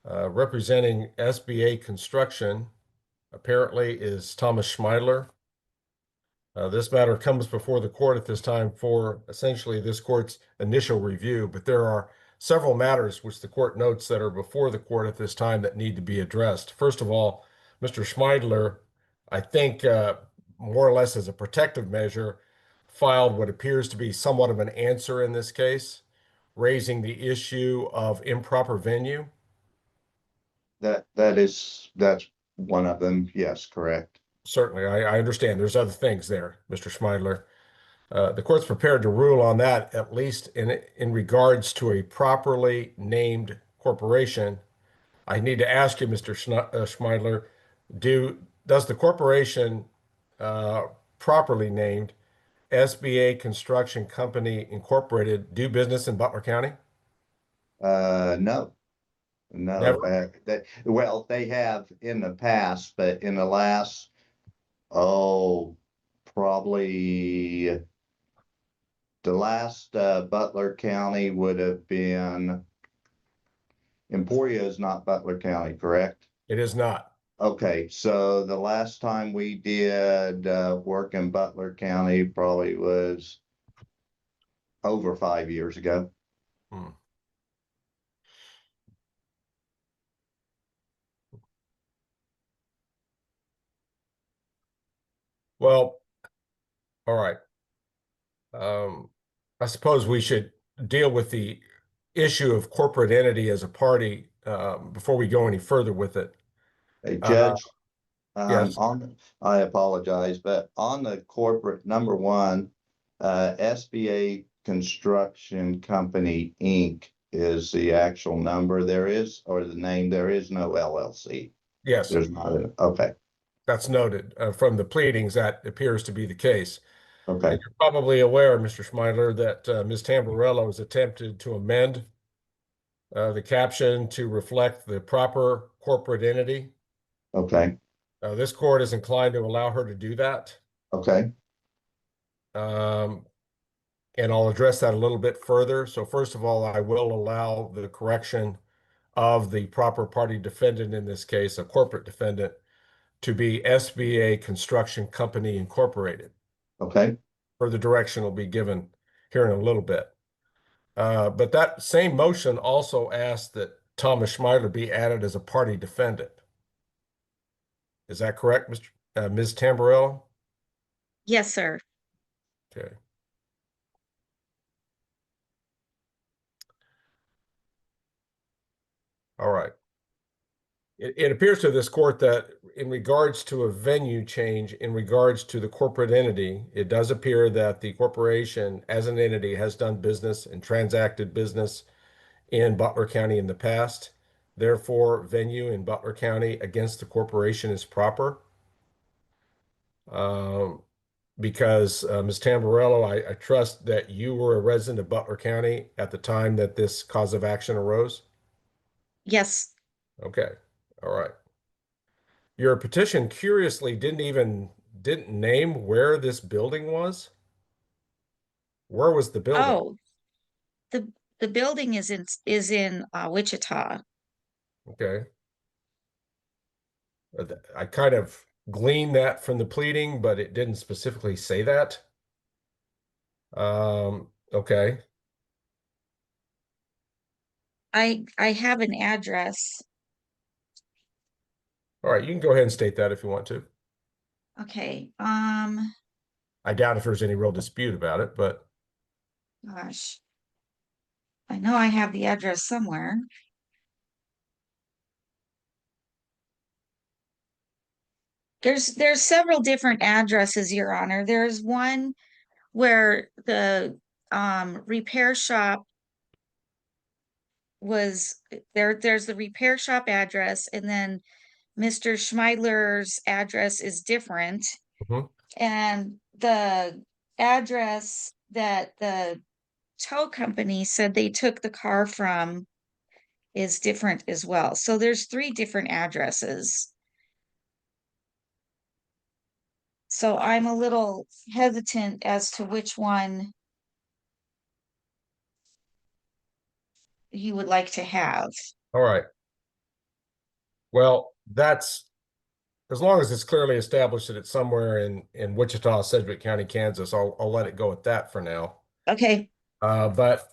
Representing SBA Construction apparently is Thomas Schmeidler. This matter comes before the court at this time for essentially this court's initial review, but there are several matters which the court notes that are before the court at this time that need to be addressed. First of all, Mr. Schmeidler, I think more or less as a protective measure, filed what appears to be somewhat of an answer in this case, raising the issue of improper venue. That's one of them. Yes, correct. Certainly, I understand. There's other things there, Mr. Schmeidler. The court's prepared to rule on that, at least in regards to a properly named corporation. I need to ask you, Mr. Schmeidler, does the corporation properly named SBA Construction Company Incorporated do business in Butler County? No. Never. Well, they have in the past, but in the last, probably the last Butler County would have been, Emporia is not Butler County, correct? It is not. Okay, so the last time we did work in Butler County probably was over 5 years ago. Hmm. Well, all right. I suppose we should deal with the issue of corporate entity as a party before we go any further with it. Hey, Judge, Yes. I apologize, but on the corporate number one, SBA Construction Company Inc. is the actual number. There is, or the name, there is no LLC. Yes, There's not, okay, that's noted from the pleadings. That appears to be the case. okay, And you're probably aware, Mr. Schmeidler, that Ms. Tamborrello has attempted to amend the caption to reflect the proper corporate entity. okay, This court is inclined to allow her to do that. okay, Um, and I'll address that a little bit further. So first of all, I will allow the correction of the proper party defendant in this case, a corporate defendant, to be SBA Construction Company Incorporated. okay, Further direction will be given here in a little bit. But that same motion also asked that Thomas Schmeidler be added as a party defendant. Is that correct, Ms. Tamborrello? Yes, sir. Okay. All right. It appears to this court that in regards to a venue change, in regards to the corporate entity, it does appear that the corporation as an entity has done business and transacted business in Butler County in the past. Therefore, venue in Butler County against the corporation is proper. Because Ms. Tamborrello, I trust that you were a resident of Butler County at the time that this cause of action arose? Yes. Okay, all right. Your petition curiously didn't name where this building was. Where was the building? Oh, the building is in Wichita. Okay. I kind of gleaned that from the pleading, but it didn't specifically say that. Okay. I have an address. All right, you can go ahead and state that if you want to. Okay. I doubt if there's any real dispute about it, but Gosh. I know I have the address somewhere. There's several different addresses, Your Honor. There's one where the repair shop was there's the repair shop address, and then Mr. Schmeidler's address is different. Mhm. And the address that the tow company said they took the car from is different as well. So there's 3 different addresses. So I'm a little hesitant as to which one you would like to have. All right. Well, that's as long as it's clearly established that it's somewhere in Wichita, Sedgwick County, Kansas, I'll let it go at that for now. Okay. But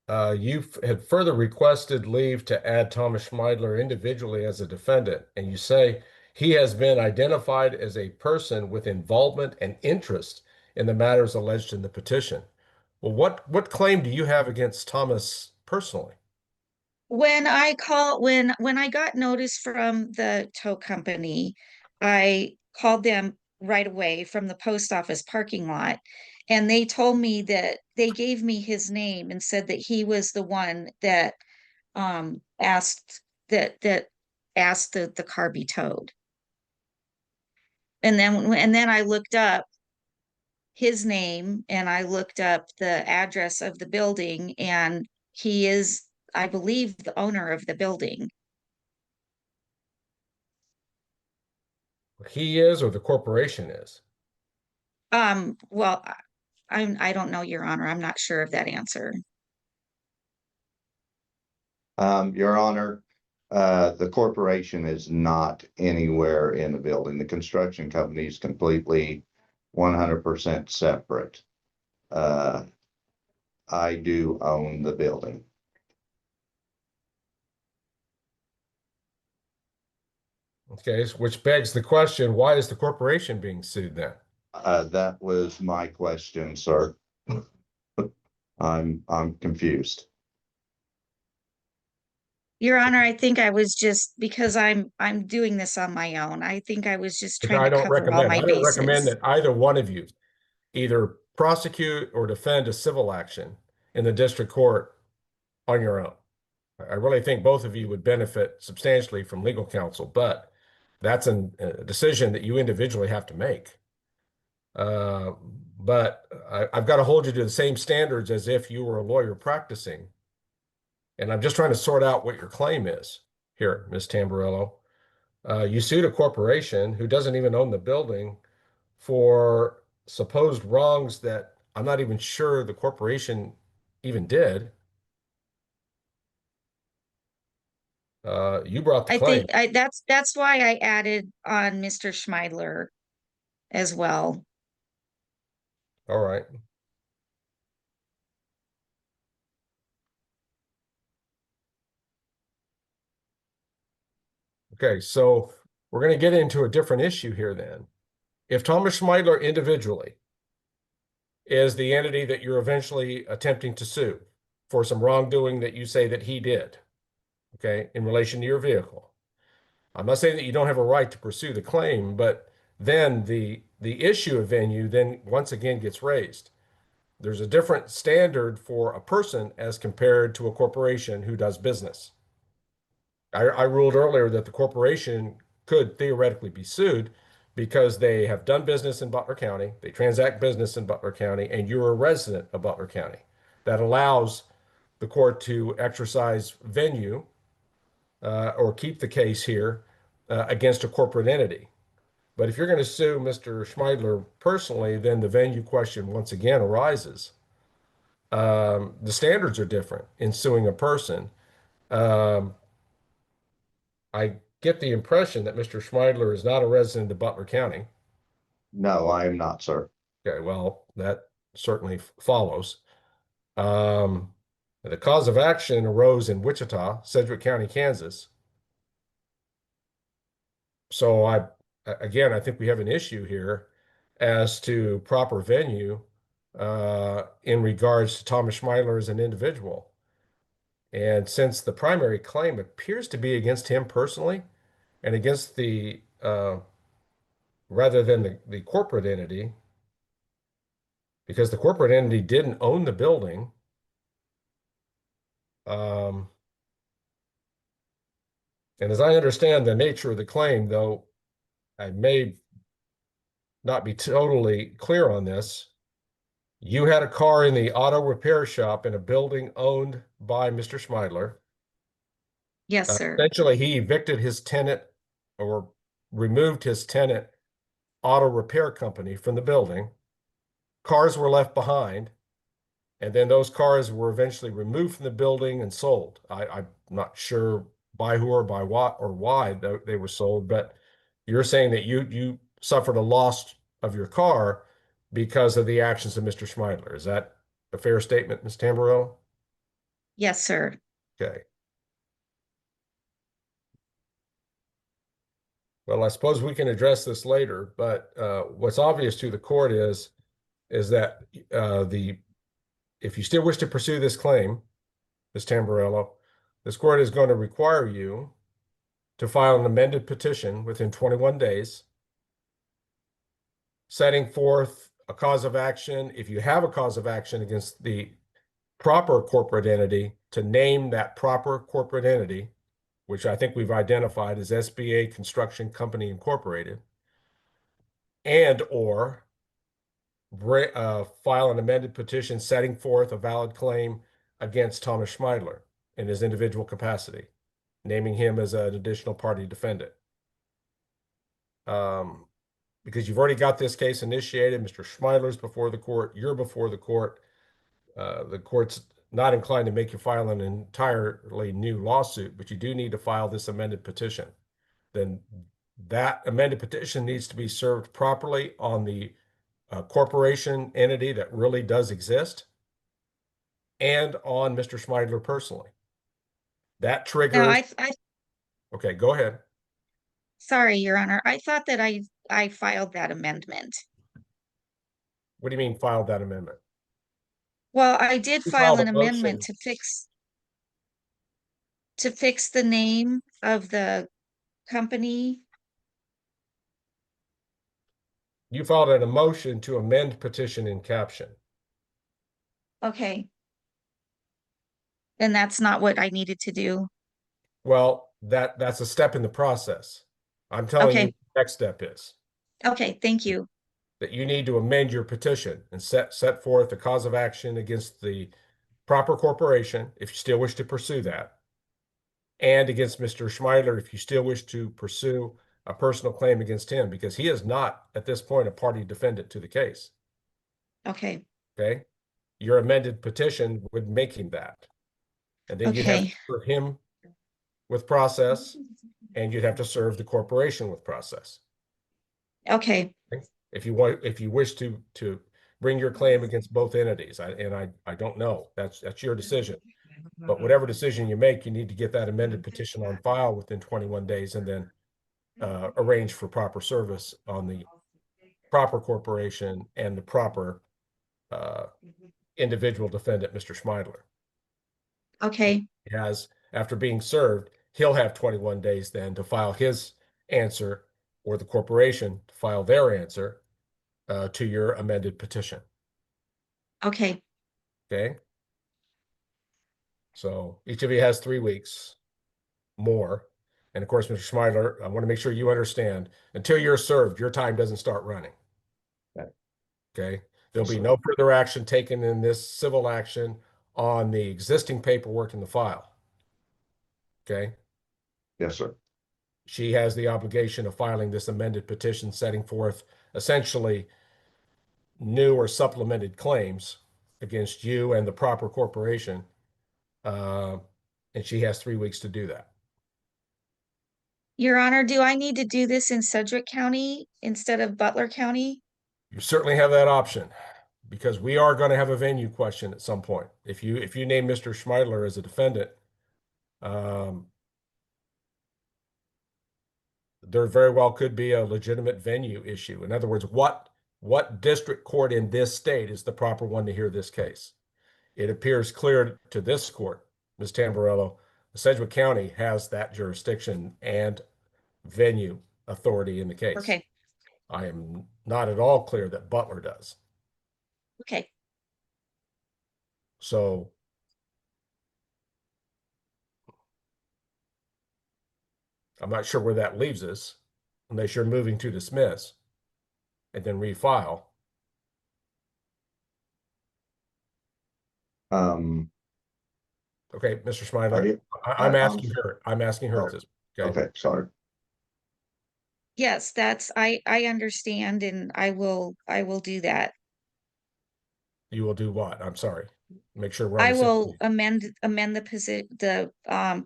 you had further requested leave to add Thomas Schmeidler individually as a defendant, and you say he has been identified as a person with involvement and interest in the matters alleged in the petition. Well, what claim do you have against Thomas personally? When I got notice from the tow company, I called them right away from the post office parking lot. And they told me that they gave me his name and said that he was the one that asked that asked the car be towed. And then I looked up his name and I looked up the address of the building, and he is, I believe, the owner of the building. He is, or the corporation is? Well, I don't know, Your Honor. I'm not sure of that answer. Your Honor, the corporation is not anywhere in the building. The construction company is completely 100% separate. I do own the building. Okay, which begs the question, why is the corporation being sued then? That was my question, sir. I'm confused. Your Honor, I think I was just because I'm doing this on my own. I think I was just trying to cover all my I don't recommend bases. that either one of you either prosecute or defend a civil action in the district court on your own. I really think both of you would benefit substantially from legal counsel, but that's a decision that you individually have to make. Uh, but I've got to hold you to the same standards as if you were a lawyer practicing. And I'm just trying to sort out what your claim is here, Ms. Tamborrello. You sued a corporation who doesn't even own the building for supposed wrongs that I'm not even sure the corporation even did. You brought the I think claim. that's why I added on Mr. Schmeidler as well. All right. Okay, so we're going to get into a different issue here then. If Thomas Schmeidler individually is the entity that you're eventually attempting to sue for some wrongdoing that you say that he did, okay, in relation to your vehicle, I'm not saying that you don't have a right to pursue the claim, but then the issue of venue then once again gets raised. There's a different standard for a person as compared to a corporation who does business. I ruled earlier that the corporation could theoretically be sued because they have done business in Butler County, they transact business in Butler County, and you're a resident of Butler County. That allows the court to exercise venue or keep the case here against a corporate entity. But if you're going to sue Mr. Schmeidler personally, then the venue question once again arises. The standards are different in suing a person. Um, I get the impression that Mr. Schmeidler is not a resident of Butler County. No, I am not, sir. Okay, well, that certainly follows. Um, the cause of action arose in Wichita, Sedgwick County, Kansas. So again, I think we have an issue here as to proper venue in regards to Thomas Schmeidler as an individual. And since the primary claim appears to be against him personally and against the rather than the corporate entity, because the corporate entity didn't own the building. And as I understand the nature of the claim, though I may not be totally clear on this, you had a car in the auto repair shop in a building owned by Mr. Schmeidler. Yes, sir. Essentially, he evicted his tenant or removed his tenant auto repair company from the building. Cars were left behind, and then those cars were eventually removed from the building and sold. I'm not sure by who or by what or why they were sold, but you're saying that you suffered a loss of your car because of the actions of Mr. Schmeidler. Is that a fair statement, Ms. Tamborrello? Yes, sir. Okay. Well, I suppose we can address this later, but what's obvious to the court is that if you still wish to pursue this claim, Ms. Tamborrello, this court is going to require you to file an amended petition within 21 days, setting forth a cause of action, if you have a cause of action against the proper corporate entity, to name that proper corporate entity, which I think we've identified as SBA Construction Company Incorporated, and or file an amended petition setting forth a valid claim against Thomas Schmeidler in his individual capacity, naming him as an additional party defendant. Because you've already got this case initiated, Mr. Schmeidler's before the court, you're before the court. The court's not inclined to make you file an entirely new lawsuit, but you do need to file this amended petition. Then that amended petition needs to be served properly on the corporation entity that really does exist and on Mr. Schmeidler personally. That No, triggers. Okay, go ahead. Sorry, Your Honor. I thought that I filed that amendment. What do you mean filed that amendment? Well, I did You file filed an a amendment motion. to fix the name of the company. You filed a motion to amend petition in caption. Okay. And that's not what I needed to do. Well, that's a step in the process. I'm telling you Okay. what the next step is Okay, thank you. that you need to amend your petition and set forth a cause of action against the proper corporation, if you still wish to pursue that, and against Mr. Schmeidler, if you still wish to pursue a personal claim against him, because he is not at this point a party defendant to the case. Okay. Okay. Your amended petition would make him that. And then you'd have to Okay. serve him with process, and you'd have to serve the corporation with process. Okay. If you wish to bring your claim against both entities, I don't know. That's your decision. But whatever decision you make, you need to get that amended petition on file within 21 days and then arrange for proper service on the proper corporation and the proper individual defendant, Mr. Schmeidler. Okay. He has, after being served, he'll have 21 days then to file his answer, or the corporation to file their answer to your amended petition. Okay. Okay. So each of you has 3 weeks more. And of course, Mr. Schmeidler, I want to make sure you understand, until you're served, your time doesn't start running. Okay. There'll be no further action taken in this civil action on the existing paperwork in the file. Okay. Yes, sir. She has the obligation of filing this amended petition setting forth essentially new or supplemented claims against you and the proper corporation. And she has 3 weeks to do that. Your Honor, do I need to do this in Sedgwick County instead of Butler County? You certainly have that option, because we are going to have a venue question at some point. If you name Mr. Schmeidler as a defendant, there very well could be a legitimate venue issue. In other words, what district court in this state is the proper one to hear this case? It appears clear to this court, Ms. Tamborrello, Sedgwick County has that jurisdiction and venue authority in the case. Okay. I am not at all clear that Butler does. Okay. So I'm not sure where that leaves us, unless you're moving to dismiss and then refile. Okay, Mr. Schmeidler, I'm asking her. I'm asking her at this. Okay, sorry. Yes, I understand, and I will do that. You will do what? I'm sorry. Make sure we're on I the same will page. amend the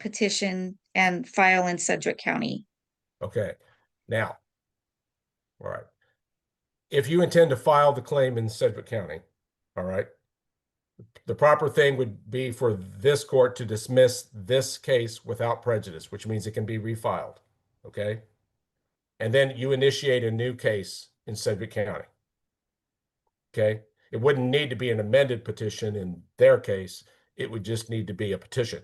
petition and file in Sedgwick County. Okay, now, all right. If you intend to file the claim in Sedgwick County, all right, the proper thing would be for this court to dismiss this case without prejudice, which means it can be refiled, okay? And then you initiate a new case in Sedgwick County, okay? It wouldn't need to be an amended petition in their case. It would just need to be a petition.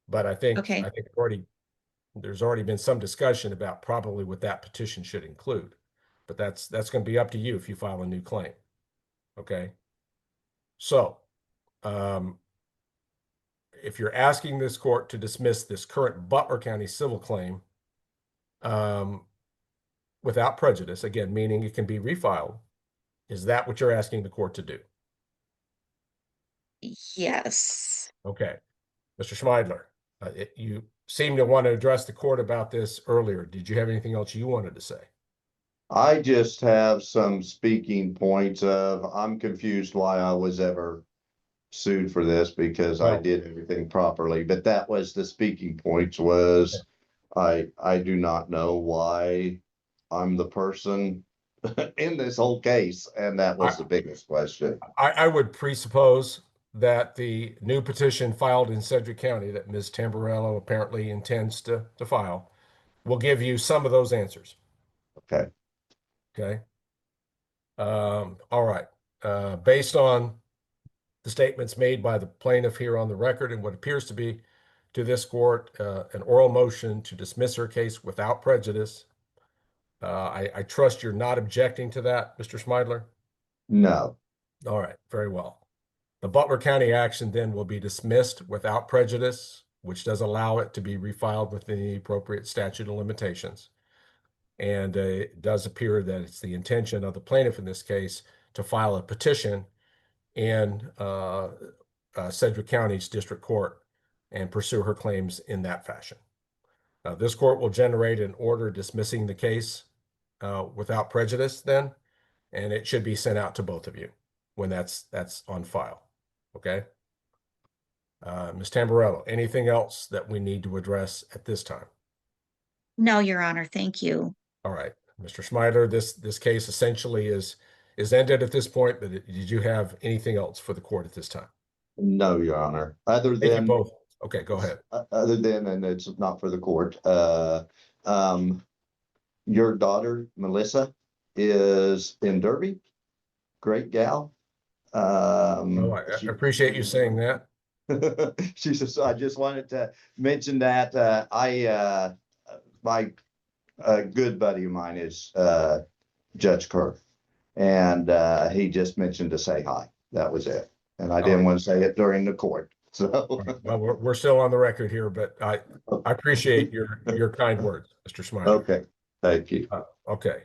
But I think Okay. there's already been some discussion about probably what that petition should include. But that's going to be up to you if you file a new claim. Okay. So, if you're asking this court to dismiss this current Butler County civil claim without prejudice, again, meaning it can be refiled, is that what you're asking the court to do? Yes. Okay. Mr. Schmeidler, you seem to want to address the court about this earlier. Did you have anything else you wanted to say? I just have some speaking points of, I'm confused why I was ever sued for this because I Well- did everything properly, but that was the speaking points was, I do not know why I'm the person in this whole case, and that was the biggest question. I would presuppose that the new petition filed in Sedgwick County that Ms. Tamborrello apparently intends to file will give you some of those answers. Okay. Okay. All right. Based on the statements made by the plaintiff here on the record and what appears to be to this court, an oral motion to dismiss her case without prejudice. I trust you're not objecting to that, Mr. Schmeidler? No. All right, very well. The Butler County action then will be dismissed without prejudice, which does allow it to be refiled within the appropriate statute of limitations. And it does appear that it's the intention of the plaintiff in this case to file a petition in Sedgwick County's district court and pursue her claims in that fashion. This court will generate an order dismissing the case without prejudice then, and it should be sent out to both of you when that's on file. Okay. Ms. Tamborrello, anything else that we need to address at this time? No, Your Honor. Thank you. All right, Mr. Schmeidler, this case essentially is ended at this point, but did you have anything else for the court at this time? No, Your Honor. Other Thank you than both. Okay, go ahead. Other than, and it's not for the court, your daughter, Melissa, is in Derby. Great gal. Oh, I appreciate you saying that. She says, I just wanted to mention that, my good buddy of mine is, Judge Kerr. And, he just mentioned to say hi. That was it. And I didn't want to say it during the court. So, well, we're still on the record here, but I appreciate your kind words, Mr. Schmeidler. okay, thank you. Okay.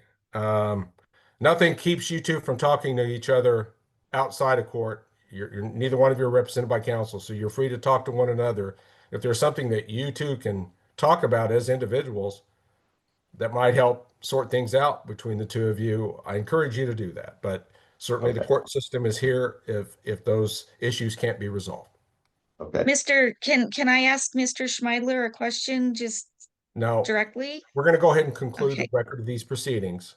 Nothing keeps you two from talking to each other outside of court. You're neither one of you are represented by counsel, so you're free to talk to one another. If there's something that you two can talk about as individuals that might help sort things out between the two of you, I encourage you to do that. But certainly the court system is here if those issues can't be resolved. Okay. Can I ask Mr. Schmeidler a question just Now, directly? we're going to go ahead and conclude Okay. the record of these proceedings.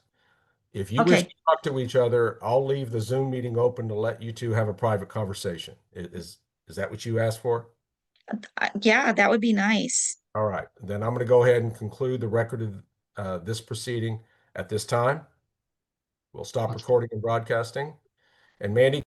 If you wish Okay. to talk to each other, I'll leave the Zoom meeting open to let you two have a private conversation. Is that what you asked for? Yeah, that would be nice. All right, then I'm going to go ahead and conclude the record of this proceeding at this time. We'll stop recording and broadcasting. And Mandy,